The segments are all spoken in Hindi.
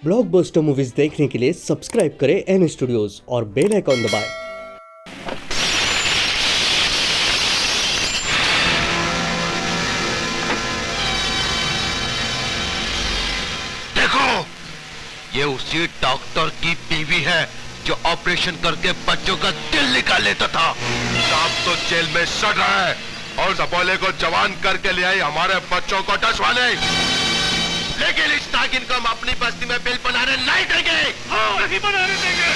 ब्लॉकबस्टर मूवीज देखने के लिए सब्सक्राइब करें एन स्टूडियोज और बेल आइकॉन दबाएं। देखो, ये उसी डॉक्टर की बीवी है जो ऑपरेशन करके बच्चों का दिल निकाल लेता था। सांप तो जेल में सड़ रहा है और सपोले को जवान करके ले आई हमारे बच्चों को टसवाने। लेकिन इस नागिन को हम अपनी बस्ती में बिल बनाने नहीं देंगे। नहीं बनाने देंगे।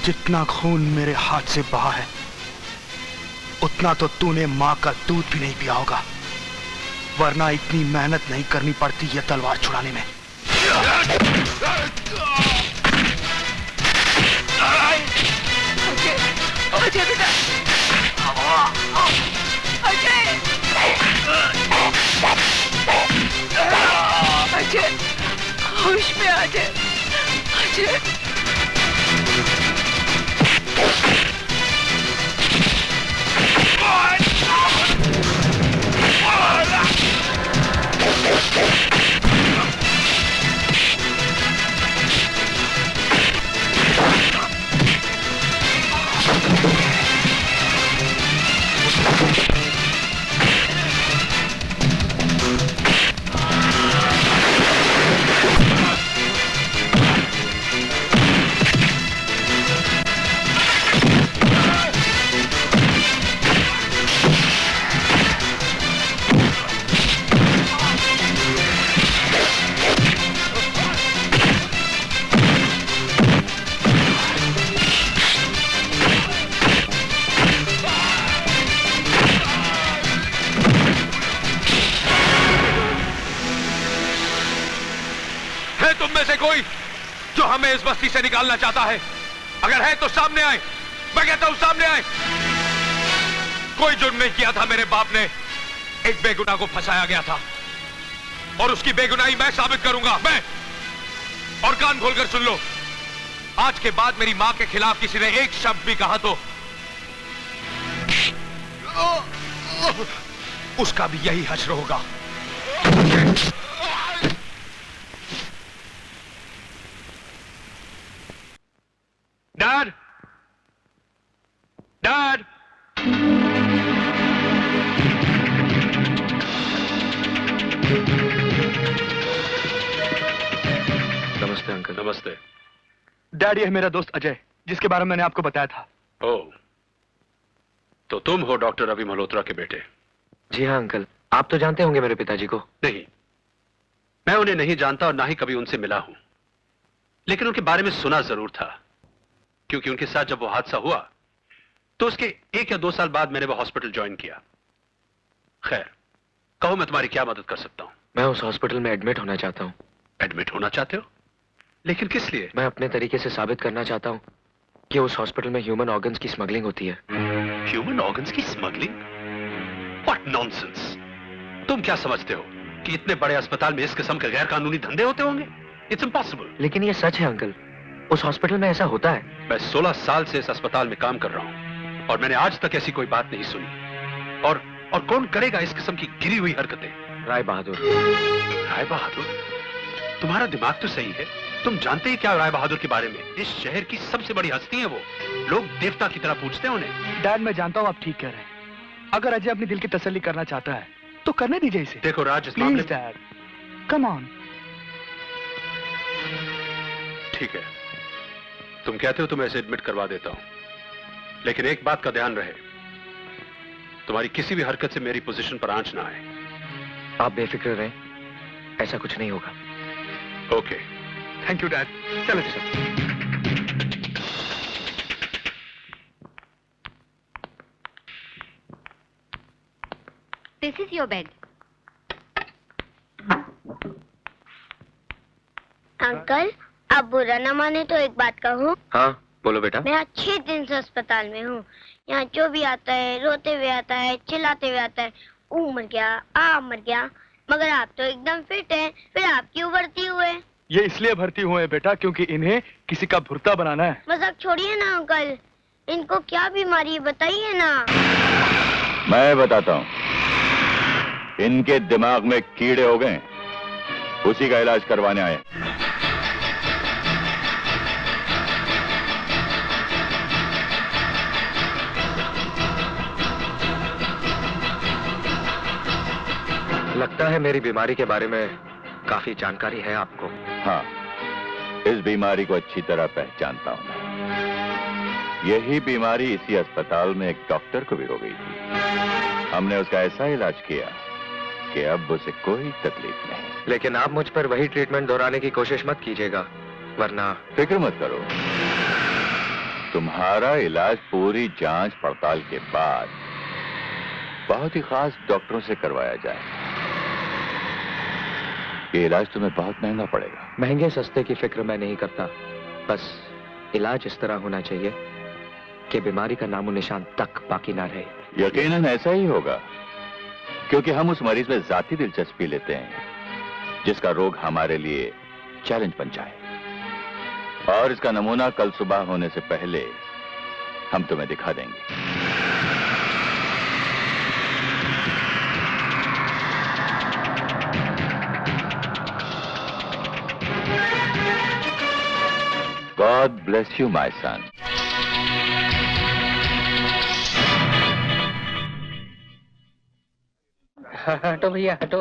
जितना खून मेरे हाथ से बहा है उतना तो तूने मां का दूध भी नहीं पिया होगा, वरना इतनी मेहनत नहीं करनी पड़ती ये तलवार छुड़ाने में। अजय बेटा, अजय, अजय, होश में आ जाए, अजय। तुम में से कोई जो हमें इस बस्ती से निकालना चाहता है? अगर है तो सामने आए। मैं कहता हूं सामने आए। कोई जुर्म नहीं किया था मेरे बाप ने। एक बेगुनाह को फंसाया गया था और उसकी बेगुनाही मैं साबित करूंगा। मैं। और कान खोलकर सुन लो, आज के बाद मेरी मां के खिलाफ किसी ने एक शब्द भी कहा तो उसका भी यही हश्र होगा। डैड, डैड, नमस्ते अंकल। नमस्ते। डैड, ये है मेरा दोस्त अजय, जिसके बारे में मैंने आपको बताया था। ओह, तो तुम हो डॉक्टर रवि मल्होत्रा के बेटे? जी हाँ अंकल, आप तो जानते होंगे मेरे पिताजी को। नहीं, मैं उन्हें नहीं जानता और ना ही कभी उनसे मिला हूं, लेकिन उनके बारे में सुना जरूर था, क्योंकि उनके साथ जब वो हादसा हुआ तो उसके 1 या 2 साल बाद मैंने वो हॉस्पिटल ज्वाइन किया। खैर, कहो मैं तुम्हारी क्या मदद कर सकता हूं? मैं उस हॉस्पिटल में एडमिट होना चाहता हूँ। एडमिट होना चाहते हो? लेकिन किस लिए? मैं अपने तरीके से साबित करना चाहता हूँ कि उस हॉस्पिटल में ह्यूमन ऑर्गन्स की स्मगलिंग होती है। ह्यूमन ऑर्गन्स की स्मगलिंग? What nonsense! तुम क्या समझते हो कि इतने बड़े अस्पताल में इस किस्म के गैर कानूनी धंधे होते होंगे? It's impossible. लेकिन ये सच है अंकल, उस हॉस्पिटल में ऐसा होता है। मैं 16 साल से इस अस्पताल में काम कर रहा हूं और मैंने आज तक ऐसी कोई बात नहीं सुनी। और कौन करेगा इस किस्म की गिरी हुई हरकतें? राय बहादुर। राय बहादुर? तुम्हारा दिमाग तो सही है, तुम जानते ही क्या राय बहादुर के बारे में? इस शहर की सबसे बड़ी हस्ती है वो, लोग देवता की तरह पूछते हैं उन्हें। डैड, मैं जानता हूँ आप ठीक कह रहे हैं। अगर अजय अपने दिल की तसल्ली करना चाहता है तो करने दीजिए इसे। देखो राज, इस मामले प्लीज डैड, कम ऑन। ठीक है, तुम कहते हो तो मैं इसे एडमिट करवा देता हूं, लेकिन एक बात का ध्यान रहे, तुम्हारी किसी भी हरकत से मेरी पोजीशन पर आंच ना आए। आप बेफिक्र रहें, ऐसा कुछ नहीं होगा। Okay, thank you dad. चलो sir. This is your bed. Uncle, आप बुरा न माने तो एक बात कहूँ। हाँ बोलो बेटा। मैं 6 दिन से अस्पताल में हूँ। यहाँ जो भी आता है रोते हुए आता है, चिल्लाते हुए आता है, मर गया, मर गया। मगर आप तो एकदम फिट हैं, फिर आप क्यों भर्ती हुए? ये इसलिए भर्ती हुए हैं बेटा क्योंकि इन्हें किसी का भुर्ता बनाना है। मजाक छोड़िए ना अंकल, इनको क्या बीमारी है बताइए ना। मैं बताता हूँ, इनके दिमाग में कीड़े हो गए, उसी का इलाज करवाने आए। लगता है मेरी बीमारी के बारे में काफी जानकारी है आपको। हाँ, इस बीमारी को अच्छी तरह पहचानता हूं मैं। यही बीमारी इसी अस्पताल में एक डॉक्टर को भी हो गई थी। हमने उसका ऐसा इलाज किया कि अब उसे कोई तकलीफ नहीं। लेकिन आप मुझ पर वही ट्रीटमेंट दोहराने की कोशिश मत कीजिएगा, वरना। फिक्र मत करो, तुम्हारा इलाज पूरी जांच पड़ताल के बाद बहुत ही खास डॉक्टरों से करवाया जाए। ये इलाज तुम्हें बहुत महंगा पड़ेगा। महंगे सस्ते की फिक्र मैं नहीं करता, बस इलाज इस तरह होना चाहिए कि बीमारी का नामो निशान तक बाकी ना रहे। यकीनन ऐसा ही होगा, क्योंकि हम उस मरीज में जाती दिलचस्पी लेते हैं जिसका रोग हमारे लिए चैलेंज बन जाए। और इसका नमूना कल सुबह होने से पहले हम तुम्हें दिखा देंगे। God bless you, my son. हटो भैया हटो।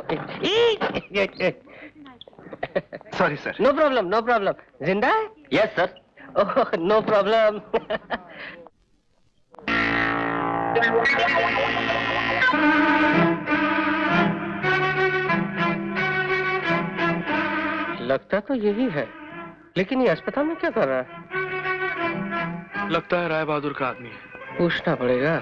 Sorry sir. No problem no problem. जिंदा है? Yes sir. Oh no problem. लगता तो यही है, लेकिन ये अस्पताल में क्या कर रहा है? लगता है राय बहादुर का आदमी है। पूछना पड़ेगा।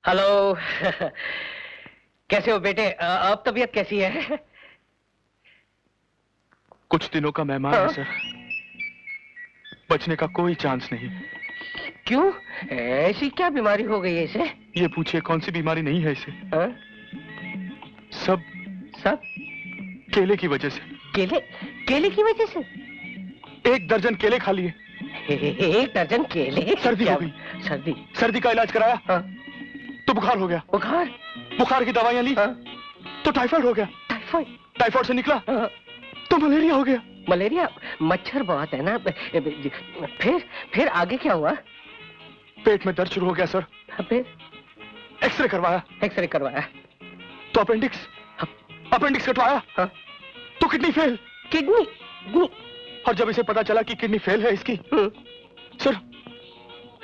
हेलो। कैसे हो बेटे? अब तबीयत कैसी है? कुछ दिनों का मेहमान है सर, बचने का कोई चांस नहीं। क्यों? ऐसी क्या बीमारी हो गई है इसे? ये पूछिए कौन सी बीमारी नहीं है इसे। हाँ? सब केले की वजह से। केले की वजह से? 1 दर्जन केले खा लिए। 1 दर्जन केले? सर्दी हो गई। सर्दी का इलाज कराया। हाँ? तो बुखार हो गया। बुखार की दवाइयां ली। हाँ? तो टाइफाइड हो गया। टाइफाइड से निकला। हाँ? तो मलेरिया हो गया। मलेरिया? मच्छर बहुत है ना। फिर आगे क्या हुआ? पेट में दर्द शुरू हो गया सर। फिर एक्सरे करवाया। तो अपेंडिक्स कटवाया। हाँ? तो किडनी फेल। किडनी? और जब इसे पता चला कि किडनी फेल है इसकी, सर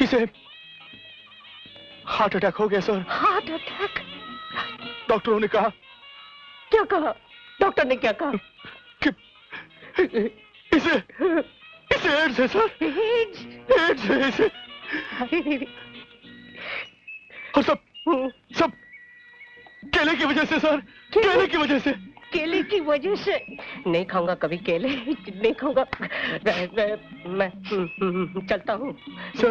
इसे हार्ट अटैक हो गया सर। Heart attack? डॉक्टरों ने कहा। क्या कहा? डॉक्टर ने क्या कहा? कि इसे एड्स है सर। एड्स है इसे। और सब केले की वजह से सर। केले की वजह से। केले की वजह से? नहीं खाऊंगा कभी केले, नहीं खाऊंगा मैं। चलता हूँ सर।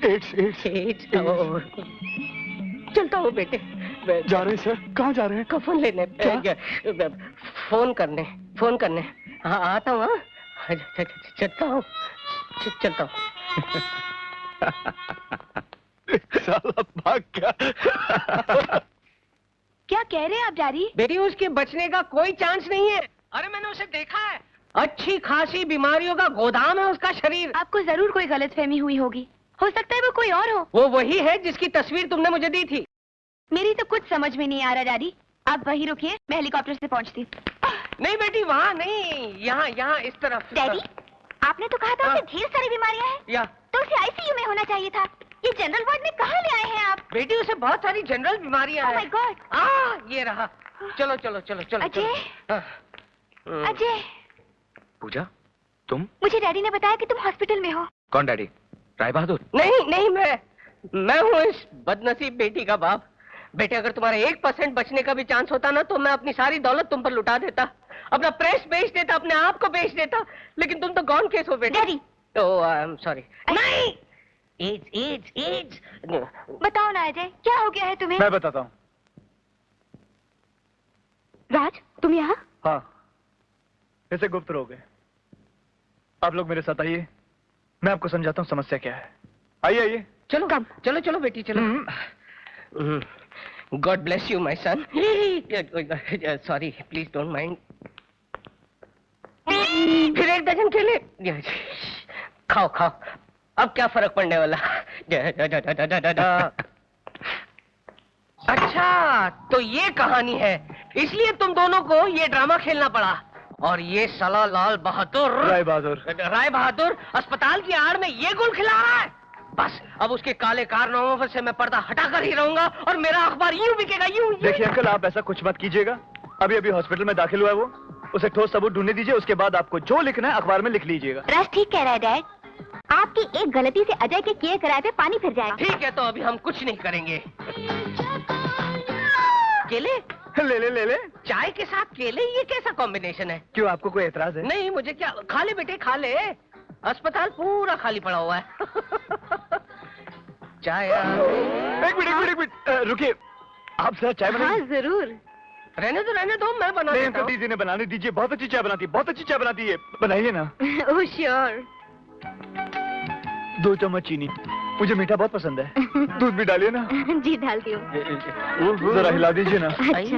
एड्स। चलता हूँ बेटे। जा रहे हैं सर? कहाँ जा रहे हैं? कफन लेने। फोन करने। हाँ आता हूँ। चलता हूँ। साला भाग गया। क्या कह रहे हैं आप डैडी? बेटी उसके बचने का कोई चांस नहीं है। अरे मैंने उसे देखा है, अच्छी खासी बीमारियों का गोदाम है उसका शरीर। आपको जरूर कोई गलतफहमी हुई होगी, हो सकता है वो कोई और हो। वो वही है जिसकी तस्वीर तुमने मुझे दी थी। मेरी तो कुछ समझ में नहीं आ रहा डैडी, आप वहीं रुकिए, मैं हेलीकॉप्टर से पहुंचती। नहीं बेटी, वहाँ नहीं, यहाँ यहाँ इस तरफ। डैडी, आपने तो कहा था कि ढेर सारी बीमारियां हैं, या तो उसे आईसीयू में होना चाहिए था। ये जनरल वार्ड में कहाँ ले आए हैं आप? बेटी, उसे बहुत सारी जनरल बीमारियां ओह हैं। My God. ये रहा। चलो चलो चलो चलो। अजय, चलो। अजय, पूजा, तुम? मुझे डैडी ने बताया कि तुम हॉस्पिटल में हो। कौन डैडी? राय बहादुर? नहीं नहीं, मैं हूँ इस बदनसीब बेटी का बाप। बेटे, अगर तुम्हारा 1% बचने का भी चांस होता ना, तो मैं अपनी सारी दौलत तुम पर लुटा देता, अपना प्रेस बेच देता, अपने आप को बेच देता। लेकिन तुम तो गॉन केस हो बेटे। Daddy. Oh, I am sorry. नहीं, एड्स एड्स एड्स। बताओ ना अजय, क्या हो गया है तुम्हें? मैं बताता हूँ। राज, तुम यहाँ? हाँ, ऐसे गुप्त रोग है। आप लोग मेरे साथ आइए, मैं आपको समझाता हूँ समस्या क्या है। आइए आइए। चलो कम, चलो चलो बेटी, चलो। God bless you my son. Sorry, please don't mind. फिर 1 डजन केले। खाओ खाओ, अब क्या फर्क पड़ने वाला। अच्छा, तो ये कहानी है, इसलिए तुम दोनों को ये ड्रामा खेलना पड़ा। और ये साला लाल बहादुर, राय बहादुर अस्पताल की आड़ में ये गुल खिला रहा है। बस अब उसके काले कारनामों से मैं पर्दा हटाकर ही रहूंगा, और मेरा अखबार यूं बिकेगा, यूं। देखिए अंकल, आप ऐसा कुछ मत कीजिएगा। अभी अभी हॉस्पिटल में दाखिल हुआ है वो, उसे ठोस सबूत ढूंढने दीजिए, उसके बाद आपको जो लिखना है अखबार में लिख लीजिएगा। राज ठीक कह रहा है डैड, आपकी एक गलती से अजय के किए कराए पे पानी फिर जाएगा। ठीक है, तो अभी हम कुछ नहीं करेंगे। केले ले ले चाय के साथ केले, ये कैसा कॉम्बिनेशन है? क्यों, आपको कोई एतराज है? नहीं, मुझे क्या। खा ले बेटे, खा ले, अस्पताल पूरा खाली पड़ा हुआ है। चाय। एक मिनट, रुकिए, आप जरा चाय बनाइए। हाँ जरूर। रहने दो, मैं बना नहीं देता अंकल, हूँ। दीदी ने बनाने दीजिए, बहुत अच्छी चाय बनाती है, बहुत अच्छी चाय बनाती है, बनाइए ना। Oh sure. 2 चम्मच चीनी, मुझे मीठा बहुत पसंद है। दूध भी डालिए ना। जी डालती हूँ। जरा हिला दीजिए ना। अच्छा।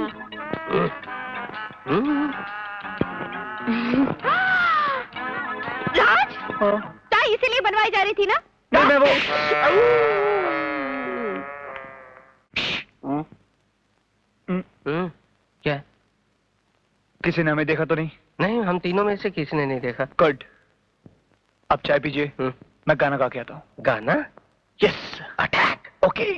राज, चाय इसीलिए बनवाई जा रही थी ना? नहीं, मैं वो क्या? किसी ने हमें देखा तो नहीं? नहीं, हम तीनों में से किसी ने नहीं देखा। गुड, आप चाय पीजिए, मैं गाना गा के आता हूँ। गाना? Yes, attack. ओके।